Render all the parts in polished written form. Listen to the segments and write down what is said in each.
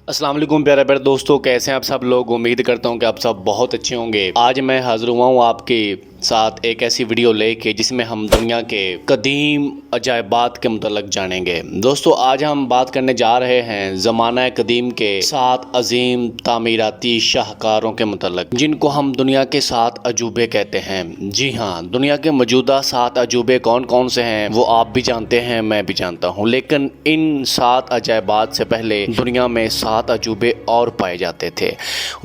अस्सलाम वालेकुम प्यारे प्यारे दोस्तों, कैसे हैं आप सब लोग। उम्मीद करता हूं कि आप सब बहुत अच्छे होंगे। आज मैं हाजिर हुआ हूं आपके साथ एक ऐसी वीडियो लेके जिसमें हम दुनिया के कदीम अजायबात के मुतल्लिक जानेंगे। दोस्तों, आज हम बात करने जा रहे हैं ज़माना कदीम के 7 अजीम तामीराती शाहकारों के मुतल्लिक, जिनको हम दुनिया के 7 अजूबे कहते हैं। जी हाँ, दुनिया के मौजूदा 7 अजूबे कौन कौन से हैं वो आप भी जानते हैं, मैं भी जानता हूँ। लेकिन इन 7 अजायबात से पहले दुनिया में 7 अजूबे और पाए जाते थे।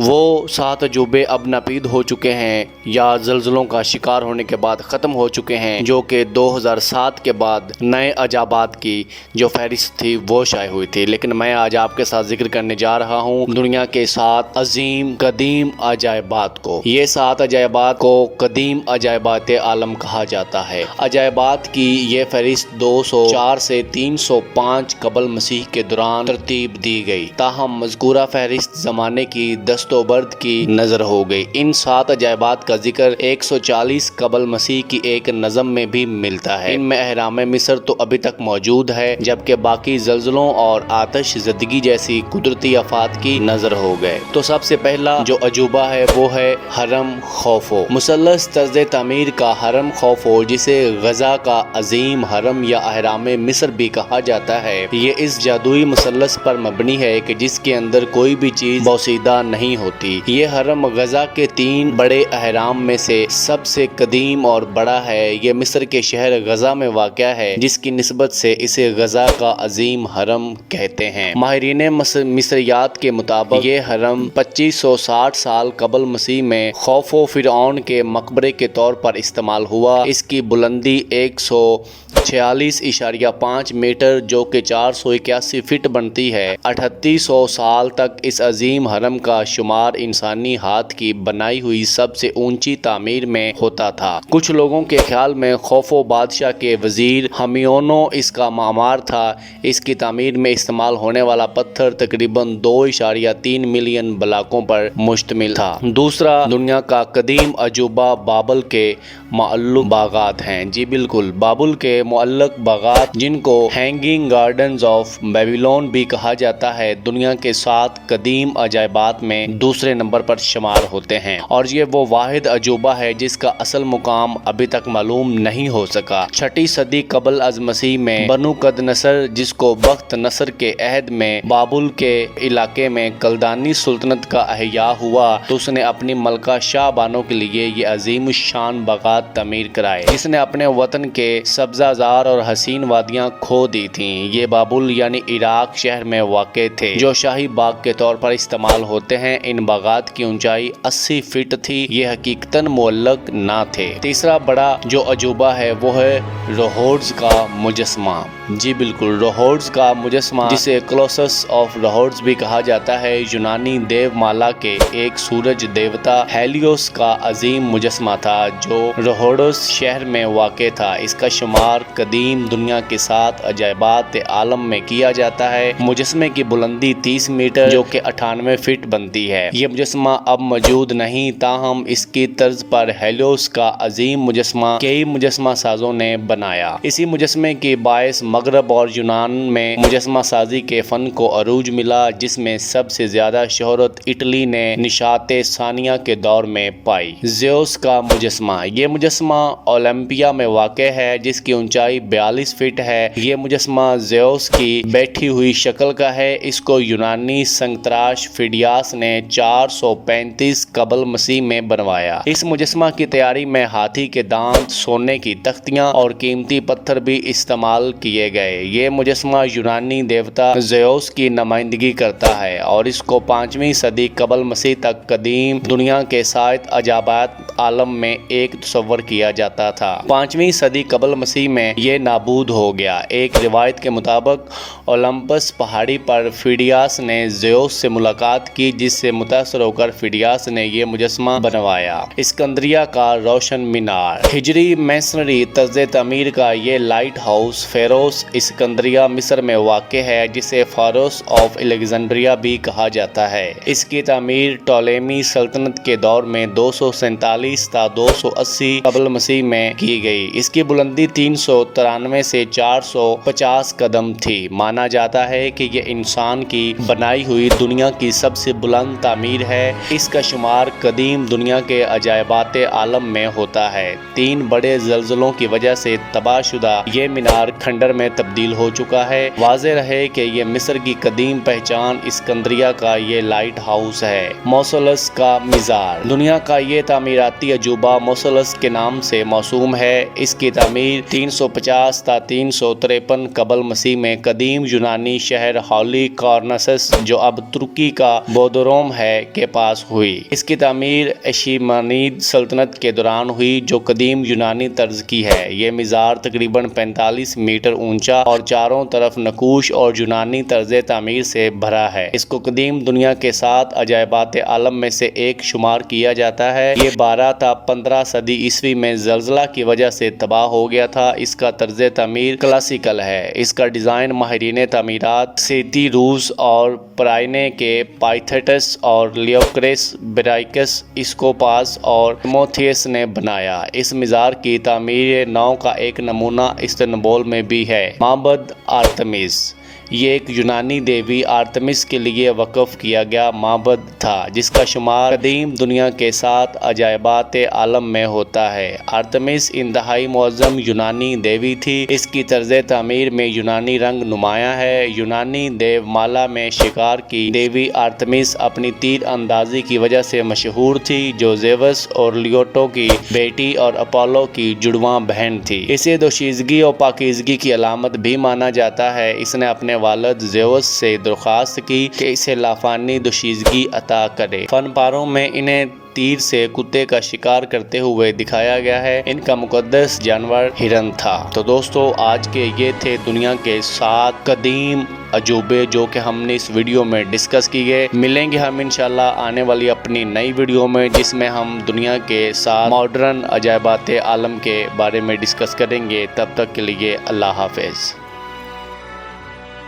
वो 7 अजूबे अब नापीद हो चुके हैं या ज़लज़लों का शिकार होने के बाद ख़त्म हो चुके हैं, जो कि 2007 के बाद नए अजाबात की जो फहरिस्त थी वो शाये हुई थी। लेकिन मैं आज आपके साथ जिक्र करने जा रहा हूँ दुनिया के 7 अजीम कदीम अजायबात को। ये 7 अजायबात को कदीम अजायबात आलम कहा जाता है। अजायबात की ये फहरिस्त 204 से 305 कबल मसीह के दौरान तरतीब दी गई, ताहम मज़कूरा फहरिस्त ज़माने की दस्तोबर्द की नज़र हो गई। इन 7 अजायबात का जिक्र 140 कबल मसीह की एक नज़म में भी मिलता है। इनमें अहराम मिस्र तो अभी तक मौजूद है, जबकि बाकी ज़लज़लों और आतिश ज़दगी जैसी कुदरती आफात की नज़र हो गए। तो सबसे पहला जो अजूबा है वो है हरम खौफो। मुसल्लस तर्ज़ तामीर का हरम खौफो, जिसे गज़ा का अजीम हरम या अहराम मिस्र भी कहा जाता है, ये इस जादुई मुसल्लस पर मबनी है कि जिसके अंदर कोई भी चीज़ बोसीदा नहीं होती। ये हरम गज़ा के 3 बड़े अहराम में से सबसे कदीम और बड़ा है। ये मिस्र के शहर गज़ा में वाक़या है, जिसकी निस्बत से इसे गज़ा का अजीम हरम कहते हैं। माहिरीन मिस्रियात के मुताबिक ये हरम 2560 साल कबल मसीह में खौफो फिरौन के मकबरे के तौर पर इस्तेमाल हुआ। इसकी बुलंदी 146.5 मीटर जो कि 481 फीट बनती है। 3800 साल तक इस अजीम हरम का शुमार इंसानी हाथ की बनाई हुई सबसे ऊंची तामीर में होता था। कुछ लोगों के ख्याल में खौफो बादशाह के वजीर हमियोनो इसका मामार था। इसकी तामीर में इस्तेमाल होने वाला पत्थर तकरीबन 2.3 मिलियन ब्लॉकों पर मुश्तमिल था। दूसरा दुनिया का कदीम अजूबा बाबल के मुअल्लक बागात हैं। जी बिल्कुल, बाबुल के मुअल्लक बागात, जिनको हैंगिंग गार्डन्स ऑफ बेबीलोन भी कहा जाता है, दुनिया के 7 कदीम अजायबात में दूसरे नंबर पर शुमार होते हैं। और ये वो वाहिद अजूबा है जिसका असल मुकाम अभी तक मालूम नहीं हो सका। 6ठी सदी कबल अज मसीह में बनु कद नसर, जिसको बख्त नसर के अहद में बाबुल के इलाके में कलदानी सुल्तनत का अहया हुआ, तो उसने अपनी मलका शाह बानों के लिए ये अजीम शान बागात तमीर कराए, जिसने अपने वतन के सब्जाजार और हसीन वादियां खो दी थीं। ये बाबुल यानी इराक शहर में वाक़े थे, जो शाही बाग के तौर पर इस्तेमाल होते हैं। इन बागात की ऊंचाई 80 फीट थी। ये हकीकतन मुअल्लक ना थे। तीसरा बड़ा जो अजूबा है वो है रोहोड्स का मुजस्मा। जी बिल्कुल, रोहोड्स का मुजस्मा, जिसे कोलोसस ऑफ रोहोड्स भी कहा जाता है, यूनानी देवमाला के एक सूरज देवता हेलियोस का अजीम मुजस्मा था, जो रोहोड्स शहर में वाक़े था। इसका शुमार कदीम दुनिया के 7 अजायबात आलम में किया जाता है। मुजस्मे की बुलंदी 30 मीटर जो कि 98 फीट बनती है। ये मुजस्मा अब मौजूद नहीं, ताहम इसकी तर्ज पर हेलियोस का अजीम मुजस्मा कई मुजस्मा साजों ने बनाया। इसी मुजस्मे की बायस मगरब और यूनान में मुजस्मा साजी के फन को अरूज मिला, जिसमें सबसे ज्यादा शोहरत इटली ने निशाते सानिया के दौर में पाई। ज़ेउस का मुजस्मा, ये मुजस्मा ओलंपिया में वाक़े है, जिसकी ऊंचाई 42 फीट है। ये मुजस्मा ज़ेउस की बैठी हुई शक्ल का है। इसको यूनानी संगतराश फिडियास ने 435 कबल मसीह में बनवाया। इस मुजस्मा की तैयारी में हाथी के दांत, सोने की तख्तियां और कीमती पत्थर भी इस्तेमाल किए गए। ये मुजस्मा यूनानी देवता ज़ेउस की नुमाइंदगी करता है और इसको 5वीं सदी कबल मसीह तक कदीम दुनिया के 7 अजाबात आलम में एक तस्वर किया जाता था। 5वीं सदी कबल मसीह में ये नाबूद हो गया। एक रिवायत के मुताबिक ओलंपस पहाड़ी पर फिडियास ने ज़ेउस से मुलाकात की, जिससे मुतासर होकर फिडियास ने ये मुजस्मा बनवाया। इस्कंदरिया का रोशन मीनार, हिजरी मैसनरी तर्ज तमीर का ये लाइट हाउस फेरोस इस्कंदरिया मिस्र में वाक़ है, जिसे फारोस ऑफ अलेक्जेंड्रिया भी कहा जाता है। इसकी तामीर टोलेमी सल्तनत के दौर में 247 था 280 قبل مسیح میں کی گئی۔ اس کی بلندی 393 سے 450 قدم تھی۔ مانا جاتا ہے کہ یہ انسان کی بنائی ہوئی دنیا کی سب سے بلند تعمیر ہے۔ اس کا شمار قدیم دنیا کے عجائبات عالم میں ہوتا ہے۔ 3 بڑے زلزلوں کی وجہ سے تباہ شدہ یہ مینار کھنڈر میں تبدیل ہو چکا ہے۔ واضح رہے کہ یہ مصر کی قدیم پہچان اسکندریہ کا یہ لائٹ ہاؤس ہے۔ موصلس کا مزار دنیا کا یہ تعمیراتی عجوبہ موصلس کے نام سے موسوم ہے۔ اس کی تعمیر 350 تا 353 قبل مسیح میں قدیم یونانی شہر ہالی کارنسس جو اب ترکی کا بودروم ہے کے پاس ہوئی۔ اس کی تعمیر اشیمانید سلطنت کے دوران ہوئی جو قدیم یونانی طرز کی ہے۔ یہ مزار تقریباً 45 میٹر اونچا اور چاروں طرف نقوش اور یونانی طرز تعمیر سے بھرا ہے۔ اس کو قدیم دنیا کے 7 عجائبات عالم میں سے ایک شمار کیا جاتا ہے۔ یہ 12 تا 15 صدی عیسوی میں زلزلہ کی وجہ سے تباہ ہو گیا تھا۔ اس کا طرز تعمیر کلاسیکل ہے۔ اس کا ڈیزائن ماہرین تعمیرات سیتی روس اور پرائنے کے پائتھیٹس اور لیوکریس برائکس اسکوپاس اور تیموتھیس نے بنایا۔ اس مزار کی تعمیر نو کا ایک نمونہ استنبول میں بھی ہے۔ معبد آرتمس یہ ایک یونانی دیوی آرتمس کے لیے وقف کیا گیا معبد تھا جس کا شمار قدیم دنیا کے 7 عجائبات عالم میں ہوتا ہے۔ آرتمس انتہائی معظم یونانی دیوی تھی۔ اس کی طرز تعمیر میں یونانی رنگ نمایاں ہے۔ یونانی دیو مالا میں شکار کی دیوی آرتمس اپنی تیر اندازی کی وجہ سے مشہور تھی جو زیوس اور لیوٹو کی بیٹی اور اپولو کی جڑواں بہن تھی۔ اسے دوشیزگی اور پاکیزگی کی علامت بھی مانا جاتا ہے۔ اس نے اپنے والد زیوس سے درخواست کی کہ اسے لافانی دوشیزگی عطا کرے۔ فن پاروں میں انہیں تیر سے کتے کا شکار کرتے ہوئے دکھایا گیا ہے۔ ان کا مقدس جانور ہرن تھا۔ تو دوستو آج کے یہ تھے دنیا کے 7 قدیم عجوبے جو کہ ہم نے اس ویڈیو میں ڈسکس کیے۔ ملیں گے ہم انشاءاللہ آنے والی اپنی نئی ویڈیو میں جس میں ہم دنیا کے 7 ماڈرن عجائبات عالم کے بارے میں ڈسکس کریں گے۔ تب تک کے لیے اللہ حافظ۔